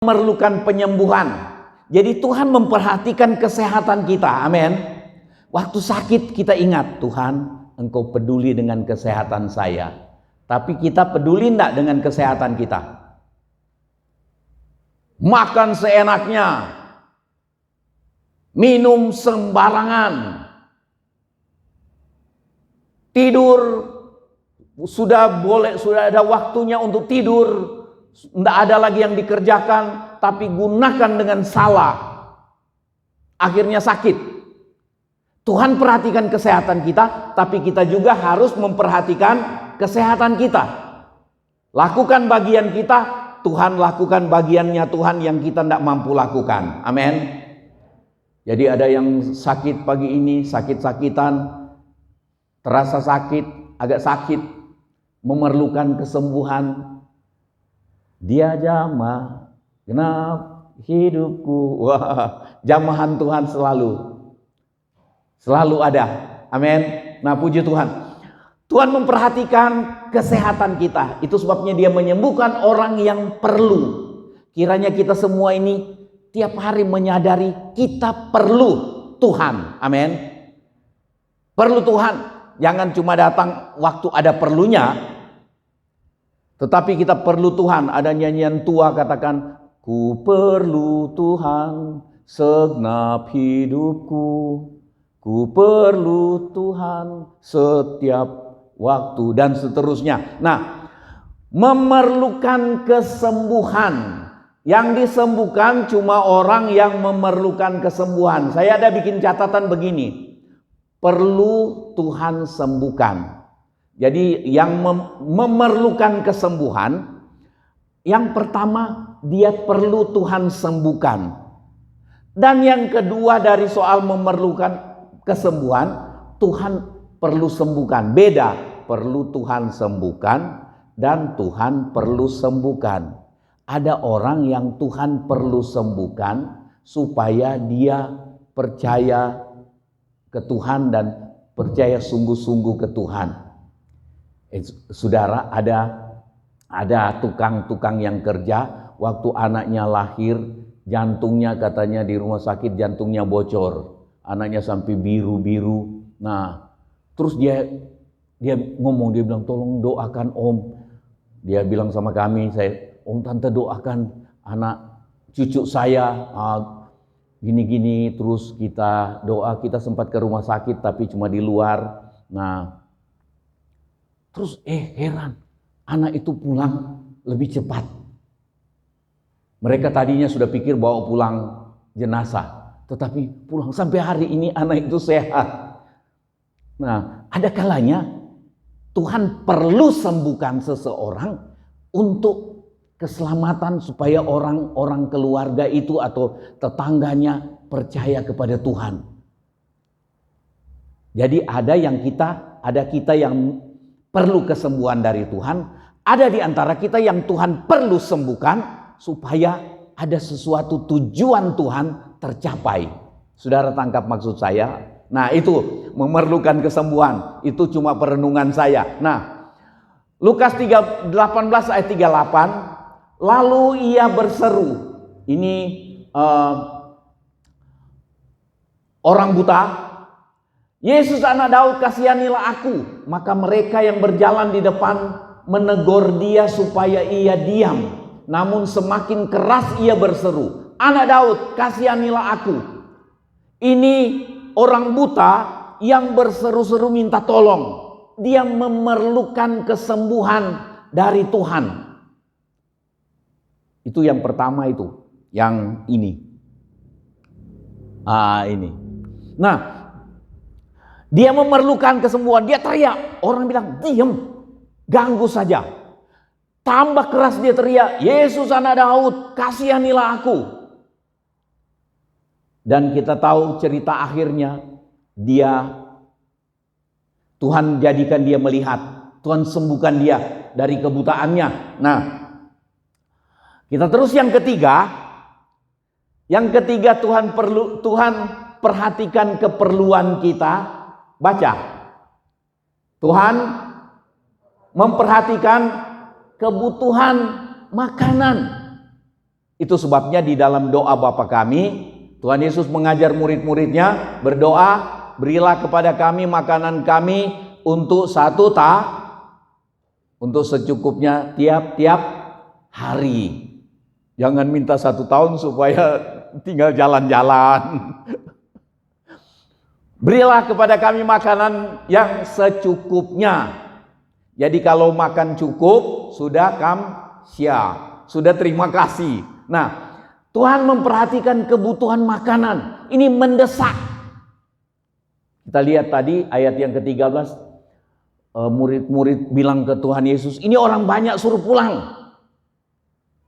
memerlukan penyembuhan. Jadi Tuhan memperhatikan kesehatan kita. Amin. Waktu sakit kita ingat, Tuhan, Engkau peduli dengan kesehatan saya. Tapi kita peduli enggak dengan kesehatan kita? Makan seenaknya, minum sembarangan, tidur sudah ada waktunya untuk tidur. Tidak ada lagi yang dikerjakan, tapi gunakan dengan salah. Akhirnya sakit. Tuhan perhatikan kesehatan kita, tapi kita juga harus memperhatikan kesehatan kita. Lakukan bagian kita, Tuhan lakukan bagiannya Tuhan yang kita tidak mampu lakukan. Amin. Jadi ada yang sakit pagi ini, sakit-sakitan, terasa sakit, agak sakit, memerlukan kesembuhan. Dia jamah genap hidupku. Wah, jamahan Tuhan selalu ada. Amin. Nah, puji Tuhan. Tuhan memperhatikan kesehatan kita. Itu sebabnya Dia menyembuhkan orang yang perlu. Kiranya kita semua ini tiap hari menyadari kita perlu Tuhan. Amin. Perlu Tuhan. Jangan cuma datang waktu ada perlunya. Tetapi kita perlu Tuhan. Ada nyanyian tua katakan, ku perlu Tuhan segenap hidupku. Ku perlu Tuhan setiap waktu, dan seterusnya. Nah, memerlukan kesembuhan. Yang disembuhkan cuma orang yang memerlukan kesembuhan. Saya ada bikin catatan begini. Perlu Tuhan sembuhkan. Jadi yang memerlukan kesembuhan, yang pertama dia perlu Tuhan sembuhkan. Dan yang kedua dari soal memerlukan kesembuhan, Tuhan perlu sembuhkan. Beda, perlu Tuhan sembuhkan dan Tuhan perlu sembuhkan. Ada orang yang Tuhan perlu sembuhkan supaya dia percaya ke Tuhan dan percaya sungguh-sungguh ke Tuhan. Saudara, ada tukang-tukang yang kerja, waktu anaknya lahir, jantungnya katanya di rumah sakit jantungnya bocor, anaknya sampai biru-biru. Nah, terus dia ngomong, dia bilang, tolong doakan Om. Dia bilang sama kami, Om, tante doakan anak cucu saya gini-gini. Terus kita doa, kita sempat ke rumah sakit tapi cuma di luar. Nah, terus heran, anak itu pulang lebih cepat. Mereka tadinya sudah pikir bawa pulang jenazah, tetapi pulang sampai hari ini anak itu sehat. Nah, ada kalanya Tuhan perlu sembuhkan seseorang untuk keselamatan supaya orang-orang keluarga itu atau tetangganya percaya kepada Tuhan. Jadi ada kita yang perlu kesembuhan dari Tuhan, ada di antara kita yang Tuhan perlu sembuhkan supaya ada sesuatu tujuan Tuhan tercapai. Saudara tangkap maksud saya? Nah, itu memerlukan kesembuhan. Itu cuma perenungan saya. Nah, Lukas 18 ayat 38, lalu ia berseru. Ini orang buta, Yesus anak Daud, kasihanilah aku. Maka mereka yang berjalan di depan menegur dia supaya ia diam. Namun semakin keras ia berseru, anak Daud, kasihanilah aku. Ini orang buta yang berseru-seru minta tolong. Dia memerlukan kesembuhan dari Tuhan. Itu yang pertama itu. Yang ini. Ini. Nah, dia memerlukan kesembuhan, dia teriak. Orang bilang, diam, ganggu saja. Tambah keras dia teriak, Yesus anak Daud, kasihanilah aku. Dan kita tahu cerita akhirnya, Tuhan jadikan dia melihat. Tuhan sembuhkan dia dari kebutaannya. Nah, kita terus yang ketiga. Yang ketiga, Tuhan perhatikan keperluan kita. Baca. Tuhan memperhatikan kebutuhan makanan. Itu sebabnya di dalam doa Bapa kami, Tuhan Yesus mengajar murid-muridnya berdoa, berilah kepada kami makanan kami untuk untuk secukupnya tiap-tiap hari. Jangan minta 1 tahun supaya tinggal jalan-jalan. Berilah kepada kami makanan yang secukupnya. Jadi kalau makan cukup, sudah kamsya, sudah terima kasih. Nah, Tuhan memperhatikan kebutuhan makanan. Ini mendesak. Kita lihat tadi ayat yang ke-13. Murid-murid bilang ke Tuhan Yesus, ini orang banyak, suruh pulang.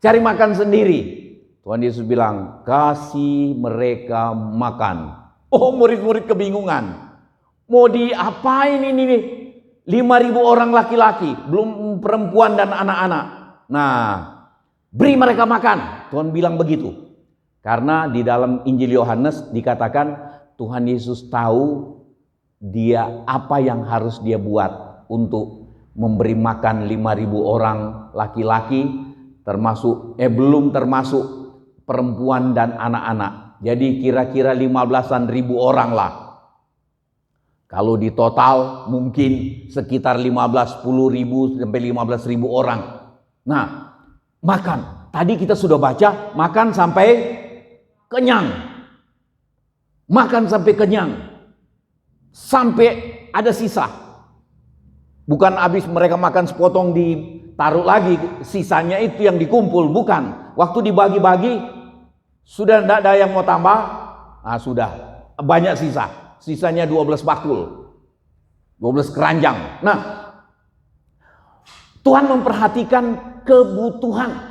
Cari makan sendiri. Tuhan Yesus bilang, kasih mereka makan. Oh, murid-murid kebingungan. Mau diapain ini nih? 5.000 orang laki-laki, belum perempuan dan anak-anak. Nah, beri mereka makan. Tuhan bilang begitu. Karena di dalam Injil Yohanes dikatakan Tuhan Yesus tahu dia apa yang harus dia buat untuk memberi makan 5.000 orang laki-laki, belum termasuk perempuan dan anak-anak. Jadi kira-kira 15-an ribu orang lah. Kalau di total mungkin sekitar 10 ribu sampai 15.000 orang. Nah, makan. Tadi kita sudah baca, makan sampai kenyang. Makan sampai kenyang. Sampai ada sisa. Bukan habis mereka makan sepotong ditaruh lagi, sisanya itu yang dikumpul, bukan. Waktu dibagi-bagi sudah tidak ada yang mau tambah. Nah, sudah banyak sisa. Sisanya 12 bakul, 12 keranjang. Nah, Tuhan memperhatikan kebutuhan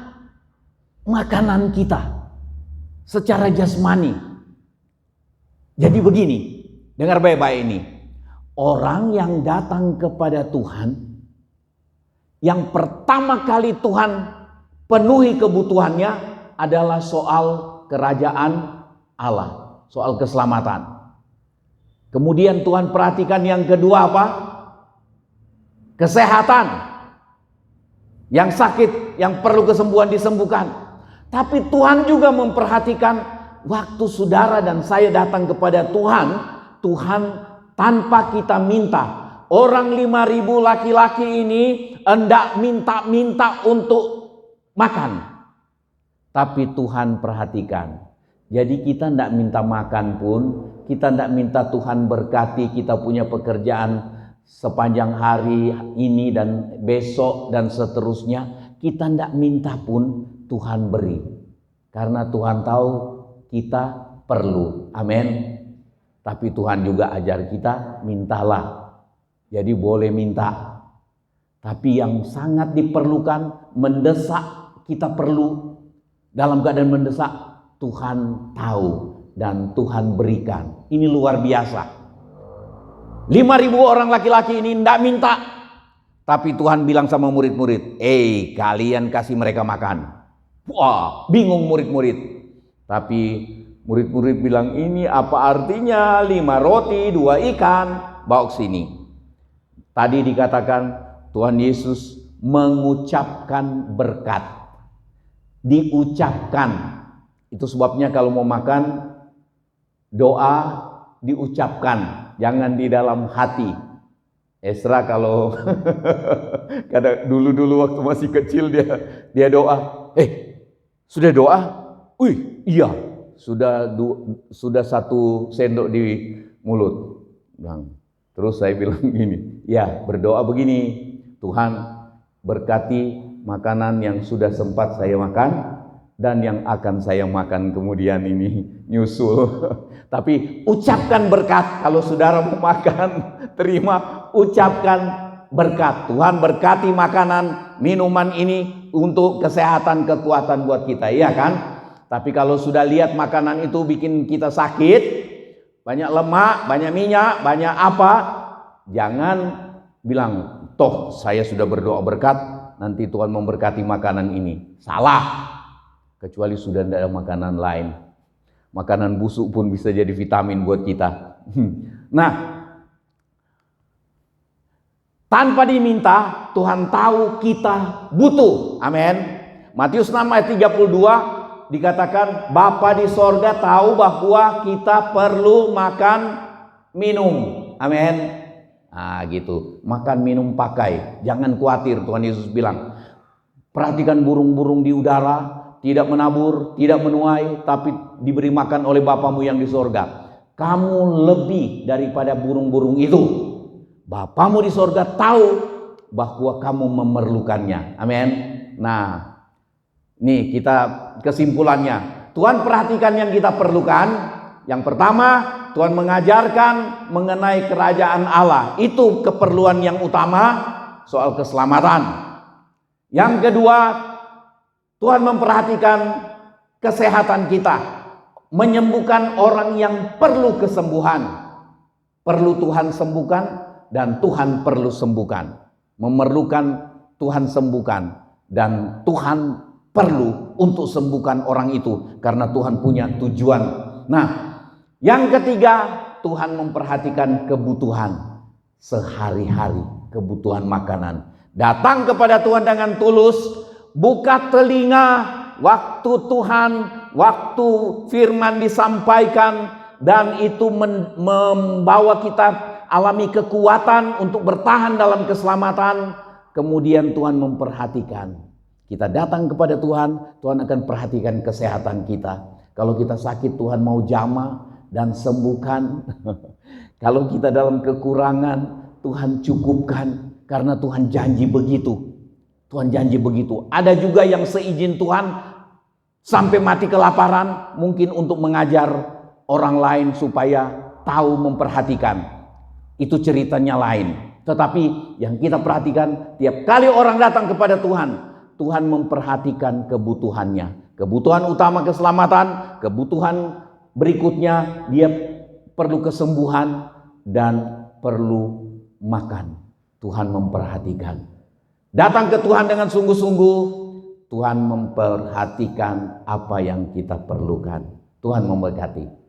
makanan kita secara jasmani. Jadi begini, dengar baik-baik ini. Orang yang datang kepada Tuhan, yang pertama kali Tuhan penuhi kebutuhannya adalah soal kerajaan Allah, soal keselamatan. Kemudian Tuhan perhatikan yang kedua apa? Kesehatan. Yang sakit, yang perlu kesembuhan disembuhkan. Tapi Tuhan juga memperhatikan waktu saudara dan saya datang kepada Tuhan, Tuhan tanpa kita minta. Orang 5.000 laki-laki ini hendak minta untuk makan. Tapi Tuhan perhatikan. Jadi kita tidak minta makan pun, kita tidak minta Tuhan berkati kita punya pekerjaan sepanjang hari ini dan besok dan seterusnya. Kita tidak minta pun Tuhan beri. Karena Tuhan tahu kita perlu. Amin. Tapi Tuhan juga ajar kita, mintalah. Jadi boleh minta. Tapi yang sangat diperlukan, mendesak, kita perlu. Dalam keadaan mendesak, Tuhan tahu dan Tuhan berikan. Ini luar biasa. 5.000 orang laki-laki ini tidak minta. Tapi Tuhan bilang sama murid-murid, kalian kasih mereka makan. Wah, bingung murid-murid. Tapi murid-murid bilang, ini apa artinya 5 roti 2 ikan, bawa ke sini. Tadi dikatakan Tuhan Yesus mengucapkan berkat. Diucapkan. Itu sebabnya kalau mau makan, doa diucapkan, jangan di dalam hati. Esra kalau kadang dulu waktu masih kecil dia doa, sudah doa? Wih, iya, sudah 1 sendok di mulut. Terus saya bilang gini, ya berdoa begini, Tuhan berkati makanan yang sudah sempat saya makan dan yang akan saya makan kemudian ini nyusul. Tapi ucapkan berkat. Kalau saudara mau makan, terima, ucapkan berkat. Tuhan berkati makanan, minuman ini untuk kesehatan, kekuatan buat kita, iya kan? Tapi kalau sudah lihat makanan itu bikin kita sakit, banyak lemak, banyak minyak, banyak apa, jangan bilang, toh saya sudah berdoa berkat, nanti Tuhan memberkati makanan ini. Salah. Kecuali sudah tidak ada makanan lain. Makanan busuk pun bisa jadi vitamin buat kita. Nah, tanpa diminta, Tuhan tahu kita butuh. Amin. Matius 6 ayat 32, dikatakan Bapa di sorga tahu bahwa kita perlu makan minum. Amin. Nah gitu, makan minum pakai, jangan khawatir. Tuhan Yesus bilang, perhatikan burung-burung di udara, tidak menabur, tidak menuai, tapi diberi makan oleh Bapamu yang di sorga. Kamu lebih daripada burung-burung itu. Bapamu di sorga tahu bahwa kamu memerlukannya. Amin. Nah, nih kita kesimpulannya. Tuhan perhatikan yang kita perlukan. Yang pertama, Tuhan mengajarkan mengenai kerajaan Allah. Itu keperluan yang utama, soal keselamatan. Yang kedua, Tuhan memperhatikan kesehatan kita, menyembuhkan orang yang perlu kesembuhan. Perlu Tuhan sembuhkan dan Tuhan perlu sembuhkan. Memerlukan Tuhan sembuhkan dan Tuhan perlu untuk sembuhkan orang itu karena Tuhan punya tujuan. Nah, yang ketiga, Tuhan memperhatikan kebutuhan sehari-hari, kebutuhan makanan. Datang kepada Tuhan dengan tulus, buka telinga waktu Tuhan, waktu firman disampaikan, dan itu membawa kita alami kekuatan untuk bertahan dalam keselamatan. Kemudian Tuhan memperhatikan. Kita datang kepada Tuhan, Tuhan akan perhatikan kesehatan kita. Kalau kita sakit, Tuhan mau jamah dan sembuhkan. Kalau kita dalam kekurangan, Tuhan cukupkan, karena Tuhan janji begitu. Tuhan janji begitu. Ada juga yang seizin Tuhan sampai mati kelaparan, mungkin untuk mengajar orang lain supaya tahu memperhatikan. Itu ceritanya lain. Tetapi yang kita perhatikan, tiap kali orang datang kepada Tuhan, Tuhan memperhatikan kebutuhannya. Kebutuhan utama keselamatan, kebutuhan berikutnya dia perlu kesembuhan dan perlu makan. Tuhan memperhatikan. Datang ke Tuhan dengan sungguh-sungguh, Tuhan memperhatikan apa yang kita perlukan. Tuhan memberkati.